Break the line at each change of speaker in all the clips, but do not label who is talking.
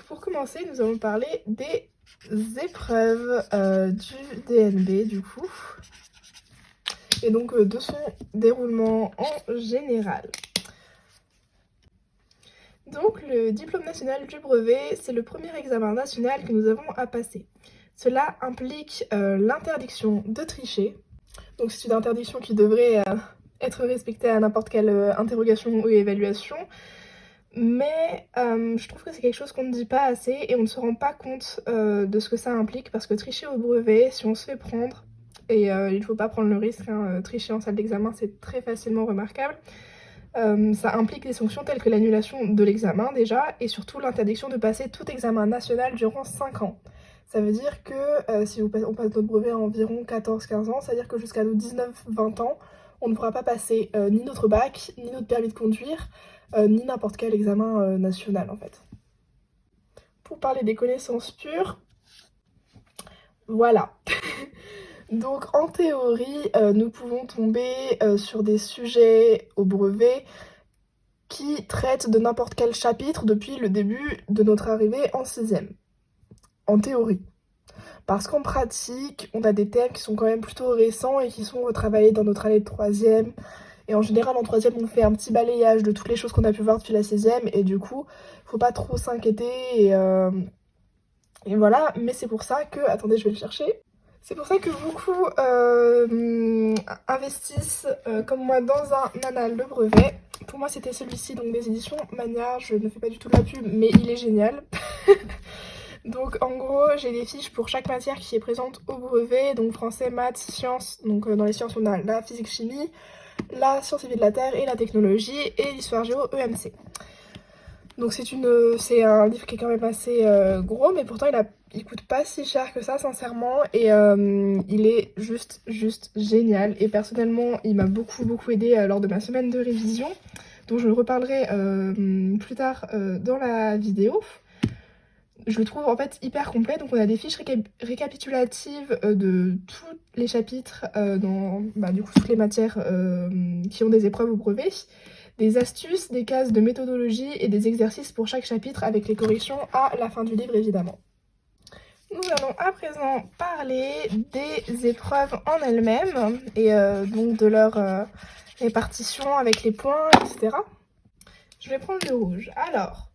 pour commencer, nous allons parler des épreuves du DNB du coup, et donc de son déroulement en général. Donc le diplôme national du brevet, c'est le premier examen national que nous avons à passer. Cela implique l'interdiction de tricher. Donc c'est une interdiction qui devrait être respectée à n'importe quelle interrogation ou évaluation. Mais je trouve que c'est quelque chose qu'on ne dit pas assez et on ne se rend pas compte de ce que ça implique, parce que tricher au brevet, si on se fait prendre, et il ne faut pas prendre le risque, tricher en salle d'examen c'est très facilement remarquable, ça implique des sanctions telles que l'annulation de l'examen déjà, et surtout l'interdiction de passer tout examen national durant 5 ans. Ça veut dire que si on passe notre brevet à environ 14-15 ans, ça veut dire que jusqu'à nos 19-20 ans, on ne pourra pas passer ni notre bac, ni notre permis de conduire, ni n'importe quel examen national en fait. Pour parler des connaissances pures, voilà. Donc en théorie, nous pouvons tomber sur des sujets au brevet qui traitent de n'importe quel chapitre depuis le début de notre arrivée en 6e. En théorie. Parce qu'en pratique, on a des thèmes qui sont quand même plutôt récents et qui sont retravaillés dans notre année de 3e. Et en général, en 3e, on fait un petit balayage de toutes les choses qu'on a pu voir depuis la 6e. Et du coup, faut pas trop s'inquiéter. Et voilà. Mais c'est pour ça que... Attendez, je vais le chercher. C'est pour ça que beaucoup investissent, comme moi, dans un annal de brevet. Pour moi, c'était celui-ci, donc des éditions Mania. Je ne fais pas du tout de la pub, mais il est génial. Donc en gros, j'ai des fiches pour chaque matière qui est présente au brevet, donc français, maths, sciences. Donc dans les sciences, on a la physique-chimie, la science et vie de la Terre et la technologie, et l'histoire géo EMC. Donc c'est un livre qui est quand même assez gros, mais pourtant il coûte pas si cher que ça, sincèrement, et il est juste génial. Et personnellement, il m'a beaucoup aidé lors de ma semaine de révision, dont je reparlerai plus tard dans la vidéo. Je le trouve en fait hyper complet, donc on a des fiches récapitulatives de tous les chapitres dans du coup toutes les matières qui ont des épreuves au brevet, des astuces, des cases de méthodologie et des exercices pour chaque chapitre avec les corrections à la fin du livre évidemment. Nous allons à présent parler des épreuves en elles-mêmes et donc de leur répartition avec les points, etc. Je vais prendre le rouge. Alors,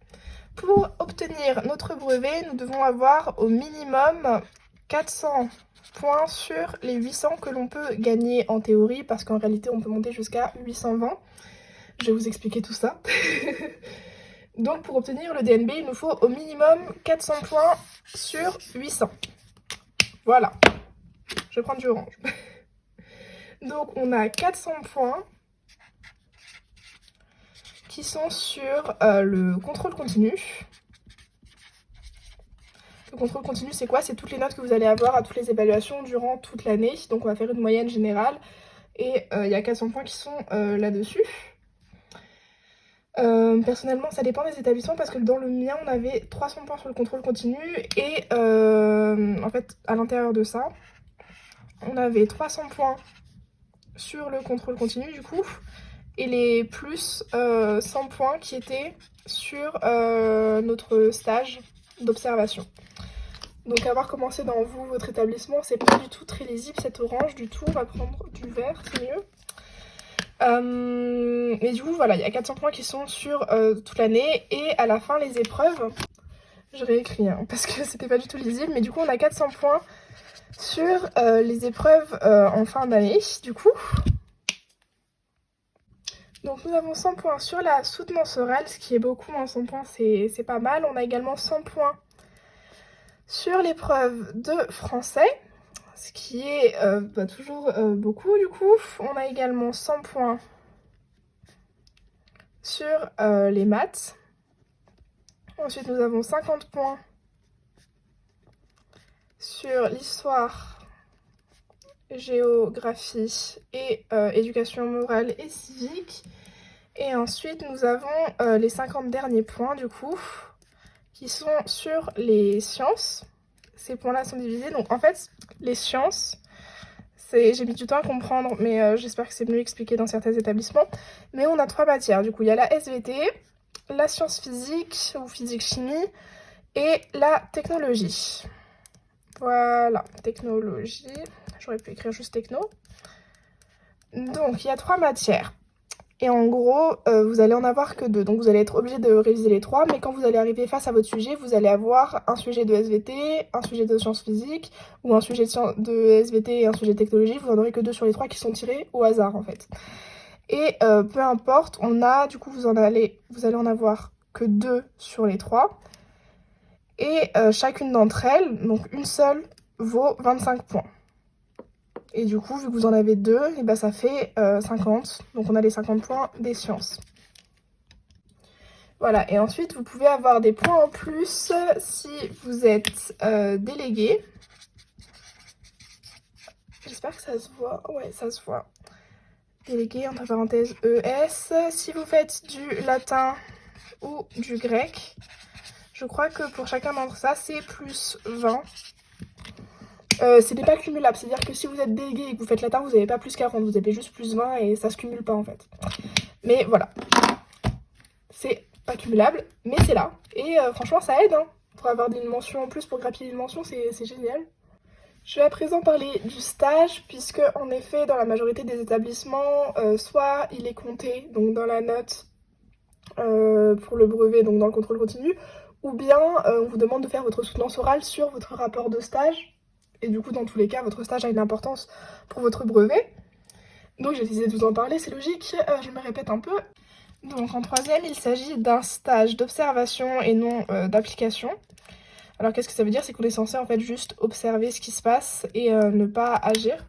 pour obtenir notre brevet, nous devons avoir au minimum 400 points sur les 800 que l'on peut gagner en théorie, parce qu'en réalité on peut monter jusqu'à 820. Je vais vous expliquer tout ça. Donc pour obtenir le DNB, il nous faut au minimum 400 points sur 800. Voilà. Je vais prendre du orange. Donc on a 400 points qui sont sur le contrôle continu. Le contrôle continu, c'est quoi? C'est toutes les notes que vous allez avoir à toutes les évaluations durant toute l'année. Donc on va faire une moyenne générale. Et il y a 400 points qui sont là-dessus. Personnellement, ça dépend des établissements, parce que dans le mien, on avait 300 points sur le contrôle continu. Et en fait, à l'intérieur de ça, on avait 300 points sur le contrôle continu du coup. Et les plus 100 points qui étaient sur notre stage d'observation. Donc à voir comment c'est dans votre établissement, c'est pas du tout très lisible cet orange du tout, on va prendre du vert, c'est mieux. Et du coup voilà, il y a 400 points qui sont sur toute l'année, et à la fin les épreuves, je réécris parce que c'était pas du tout lisible, mais du coup on a 400 points sur les épreuves en fin d'année du coup. Donc nous avons 100 points sur la soutenance orale, ce qui est beaucoup, 100 points c'est pas mal. On a également 100 points sur l'épreuve de français, ce qui est toujours beaucoup du coup. On a également 100 points sur les maths. Ensuite nous avons 50 points sur l'histoire, géographie et éducation morale et civique. Et ensuite nous avons les 50 derniers points du coup, qui sont sur les sciences. Ces points-là sont divisés. Donc en fait, les sciences, j'ai mis du temps à comprendre, mais j'espère que c'est mieux expliqué dans certains établissements. Mais on a 3 matières. Du coup, il y a la SVT, la science physique ou physique-chimie et la technologie. Voilà, technologie. J'aurais pu écrire juste techno. Donc, il y a 3 matières. Et en gros, vous allez en avoir que 2. Donc, vous allez être obligé de réviser les 3. Mais quand vous allez arriver face à votre sujet, vous allez avoir un sujet de SVT, un sujet de sciences physiques, ou un sujet de SVT et un sujet de technologie. Vous n'en aurez que 2 sur les 3 qui sont tirés au hasard, en fait. Et peu importe, du coup, vous allez en avoir que 2 sur les 3. Et chacune d'entre elles, donc une seule, vaut 25 points. Et du coup, vu que vous en avez 2, et ben ça fait 50. Donc on a les 50 points des sciences. Voilà, et ensuite, vous pouvez avoir des points en plus si vous êtes délégué. J'espère que ça se voit. Ouais, ça se voit. Délégué, entre parenthèses, ES. Si vous faites du latin ou du grec, je crois que pour chacun d'entre ça, c'est plus 20. Ce n'est pas cumulable, c'est-à-dire que si vous êtes délégué et que vous faites latin, vous n'avez pas plus 40, vous avez juste plus 20 et ça se cumule pas en fait. Mais voilà, c'est pas cumulable, mais c'est là. Et franchement, ça aide, hein. Pour avoir une mention en plus, pour grappiller une mention, c'est génial. Je vais à présent parler du stage, puisque en effet, dans la majorité des établissements, soit il est compté donc dans la note pour le brevet, donc dans le contrôle continu, ou bien on vous demande de faire votre soutenance orale sur votre rapport de stage. Et du coup, dans tous les cas, votre stage a une importance pour votre brevet. Donc j'ai décidé de vous en parler, c'est logique, je me répète un peu. Donc en 3e, il s'agit d'un stage d'observation et non d'application. Alors qu'est-ce que ça veut dire? C'est qu'on est censé en fait juste observer ce qui se passe et ne pas agir.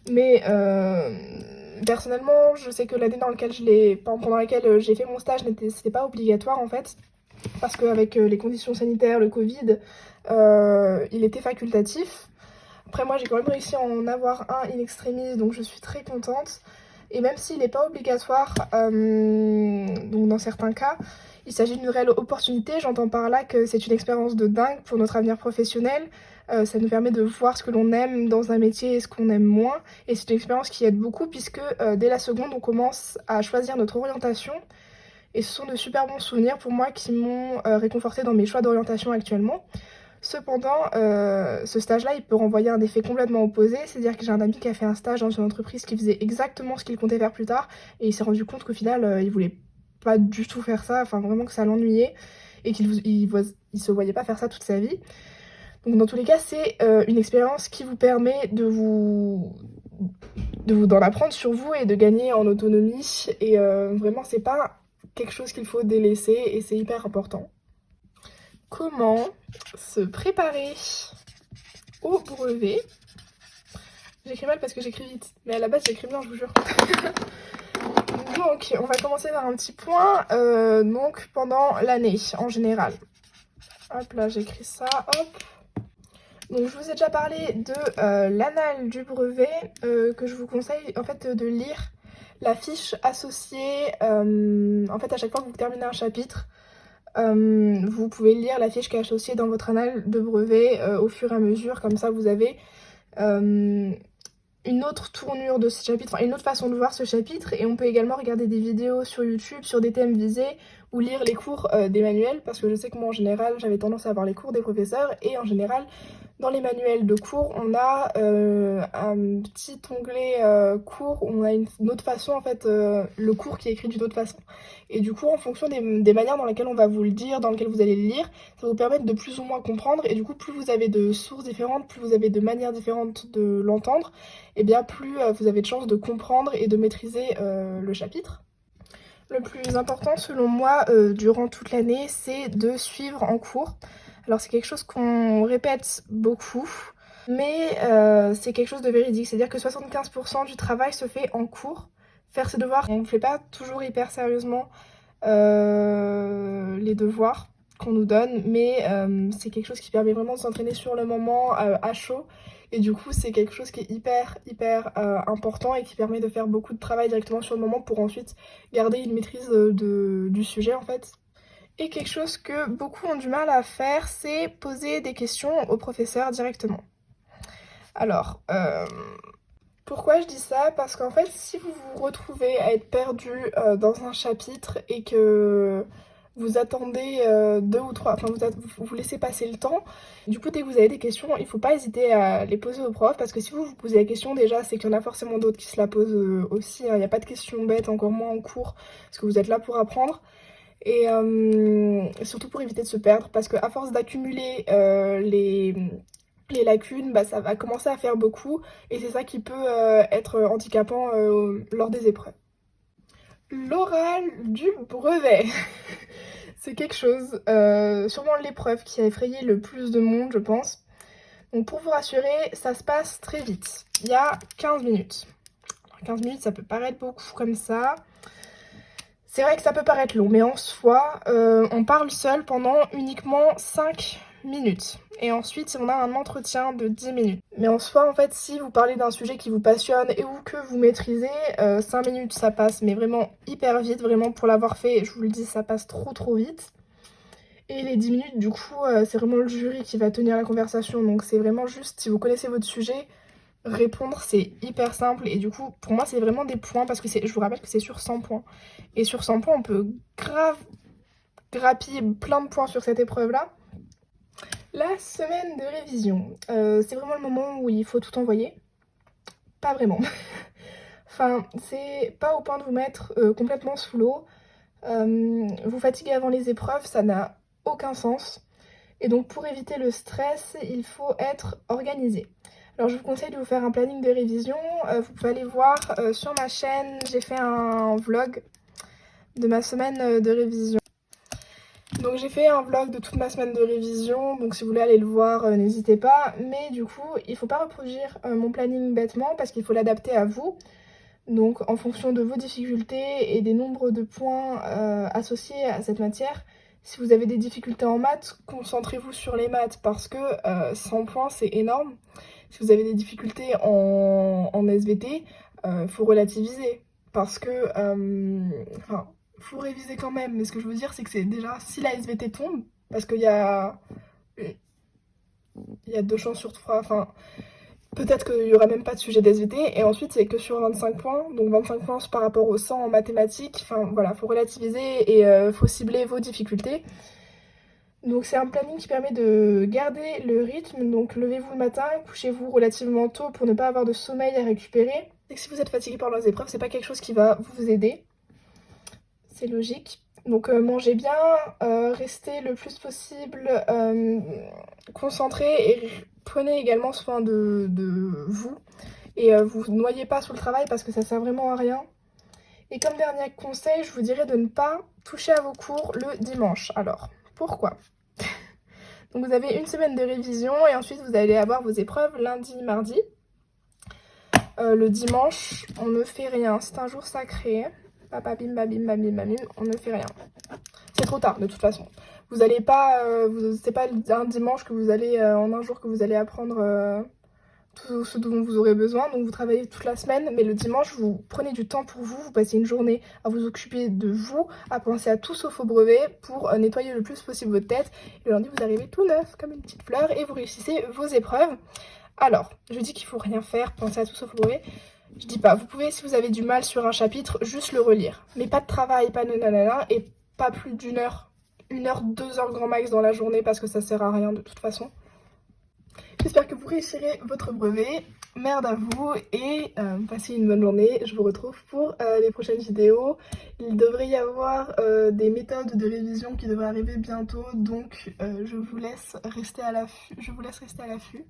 Mais personnellement, je sais que l'année pendant laquelle j'ai fait mon stage, c'était pas obligatoire en fait. Parce qu'avec les conditions sanitaires, le Covid, il était facultatif. Après moi j'ai quand même réussi à en avoir un in extremis, donc je suis très contente. Et même s'il n'est pas obligatoire, donc dans certains cas, il s'agit d'une réelle opportunité. J'entends par là que c'est une expérience de dingue pour notre avenir professionnel. Ça nous permet de voir ce que l'on aime dans un métier et ce qu'on aime moins. Et c'est une expérience qui aide beaucoup puisque dès la seconde, on commence à choisir notre orientation. Et ce sont de super bons souvenirs pour moi qui m'ont réconforté dans mes choix d'orientation actuellement. Cependant, ce stage-là, il peut renvoyer un effet complètement opposé. C'est-à-dire que j'ai un ami qui a fait un stage dans une entreprise qui faisait exactement ce qu'il comptait faire plus tard. Et il s'est rendu compte qu'au final, il voulait pas du tout faire ça. Enfin, vraiment que ça l'ennuyait. Et qu'il se voyait pas faire ça toute sa vie. Donc dans tous les cas, c'est une expérience qui vous permet d'en apprendre sur vous et de gagner en autonomie. Et vraiment, c'est pas quelque chose qu'il faut délaisser et c'est hyper important. Comment se préparer au brevet? J'écris mal parce que j'écris vite, mais à la base j'écris bien, je vous jure. Donc on va commencer par un petit point, donc pendant l'année en général. Hop là, j'écris ça, hop. Donc je vous ai déjà parlé de l'annale du brevet, que je vous conseille en fait de lire la fiche associée. En fait à chaque fois que vous terminez un chapitre, vous pouvez lire la fiche qui est associée dans votre annale de brevet au fur et à mesure, comme ça vous avez une autre tournure de ce chapitre, enfin une autre façon de voir ce chapitre, et on peut également regarder des vidéos sur YouTube sur des thèmes visés ou lire les cours des manuels, parce que je sais que moi en général j'avais tendance à avoir les cours des professeurs, et en général dans les manuels de cours on a un petit onglet cours où on a une autre façon en fait, le cours qui est écrit d'une autre façon, et du coup en fonction des manières dans lesquelles on va vous le dire, dans lesquelles vous allez le lire, ça va vous permettre de plus ou moins comprendre, et du coup plus vous avez de sources différentes, plus vous avez de manières différentes de l'entendre, et bien plus vous avez de chances de comprendre et de maîtriser le chapitre. Le plus important selon moi durant toute l'année, c'est de suivre en cours. Alors c'est quelque chose qu'on répète beaucoup, mais c'est quelque chose de véridique, c'est-à-dire que 75% du travail se fait en cours. Faire ses devoirs, on ne fait pas toujours hyper sérieusement les devoirs qu'on nous donne, mais c'est quelque chose qui permet vraiment de s'entraîner sur le moment à chaud, et du coup c'est quelque chose qui est hyper important et qui permet de faire beaucoup de travail directement sur le moment pour ensuite garder une maîtrise du sujet en fait. Et quelque chose que beaucoup ont du mal à faire, c'est poser des questions au professeur directement. Alors, pourquoi je dis ça? Parce qu'en fait, si vous vous retrouvez à être perdu dans un chapitre et que vous attendez 2 ou 3, enfin vous laissez passer le temps. Du coup, dès que vous avez des questions, il faut pas hésiter à les poser aux profs, parce que si vous vous posez la question déjà, c'est qu'il y en a forcément d'autres qui se la posent aussi, hein. Il n'y a pas de questions bêtes, encore moins en cours, parce que vous êtes là pour apprendre. Et surtout pour éviter de se perdre, parce qu'à force d'accumuler les lacunes, bah, ça va commencer à faire beaucoup, et c'est ça qui peut être handicapant lors des épreuves. L'oral du brevet. C'est quelque chose, sûrement l'épreuve qui a effrayé le plus de monde, je pense. Donc pour vous rassurer, ça se passe très vite. Il y a 15 minutes. Alors 15 minutes, ça peut paraître beaucoup comme ça. C'est vrai que ça peut paraître long, mais en soi, on parle seul pendant uniquement 5 minutes. Et ensuite, on a un entretien de 10 minutes. Mais en soi, en fait, si vous parlez d'un sujet qui vous passionne et ou que vous maîtrisez, 5 minutes, ça passe, mais vraiment hyper vite. Vraiment, pour l'avoir fait, je vous le dis, ça passe trop vite. Et les 10 minutes, du coup, c'est vraiment le jury qui va tenir la conversation. Donc c'est vraiment juste, si vous connaissez votre sujet, répondre, c'est hyper simple. Et du coup, pour moi, c'est vraiment des points, parce que je vous rappelle que c'est sur 100 points. Et sur 100 points, on peut grave grappiller plein de points sur cette épreuve-là. La semaine de révision, c'est vraiment le moment où il faut tout envoyer. Pas vraiment. Enfin, c'est pas au point de vous mettre complètement sous l'eau. Vous fatiguer avant les épreuves, ça n'a aucun sens. Et donc pour éviter le stress, il faut être organisé. Alors je vous conseille de vous faire un planning de révision. Vous pouvez aller voir sur ma chaîne, j'ai fait un vlog de ma semaine de révision. Donc j'ai fait un vlog de toute ma semaine de révision, donc si vous voulez aller le voir, n'hésitez pas. Mais du coup, il faut pas reproduire mon planning bêtement, parce qu'il faut l'adapter à vous. Donc en fonction de vos difficultés et des nombres de points associés à cette matière. Si vous avez des difficultés en maths, concentrez-vous sur les maths, parce que 100 points c'est énorme. Si vous avez des difficultés en SVT, faut relativiser, parce que enfin, faut réviser quand même. Mais ce que je veux dire, c'est que c'est déjà, si la SVT tombe, parce qu'il y a 2 chances sur 3, enfin peut-être qu'il n'y aura même pas de sujet d'SVT, et ensuite c'est que sur 25 points, donc 25 points par rapport aux 100 en mathématiques, enfin voilà, faut relativiser et faut cibler vos difficultés. Donc c'est un planning qui permet de garder le rythme, donc levez-vous le matin, couchez-vous relativement tôt pour ne pas avoir de sommeil à récupérer. Et que si vous êtes fatigué par leurs épreuves, c'est pas quelque chose qui va vous aider, c'est logique. Donc mangez bien, restez le plus possible concentré, et prenez également soin de vous. Et vous noyez pas sous le travail, parce que ça sert vraiment à rien. Et comme dernier conseil, je vous dirais de ne pas toucher à vos cours le dimanche. Alors, pourquoi? Donc vous avez une semaine de révision, et ensuite vous allez avoir vos épreuves lundi, mardi. Le dimanche, on ne fait rien, c'est un jour sacré. Bababim, babim, babim, babim, on ne fait rien. C'est trop tard de toute façon. Vous allez pas, c'est pas un dimanche que vous allez, en un jour que vous allez apprendre tout ce dont vous aurez besoin. Donc vous travaillez toute la semaine, mais le dimanche vous prenez du temps pour vous, vous passez une journée à vous occuper de vous, à penser à tout sauf au brevet, pour nettoyer le plus possible votre tête. Et le lundi vous arrivez tout neuf comme une petite fleur et vous réussissez vos épreuves. Alors, je dis qu'il faut rien faire, penser à tout sauf au brevet. Je dis pas, vous pouvez, si vous avez du mal sur un chapitre, juste le relire. Mais pas de travail, pas de nanana, et pas plus d'une heure. 1 heure, 2 heures grand max dans la journée, parce que ça sert à rien de toute façon. J'espère que vous réussirez votre brevet. Merde à vous, et passez une bonne journée. Je vous retrouve pour les prochaines vidéos. Il devrait y avoir des méthodes de révision qui devraient arriver bientôt, donc je vous laisse rester à l'affût.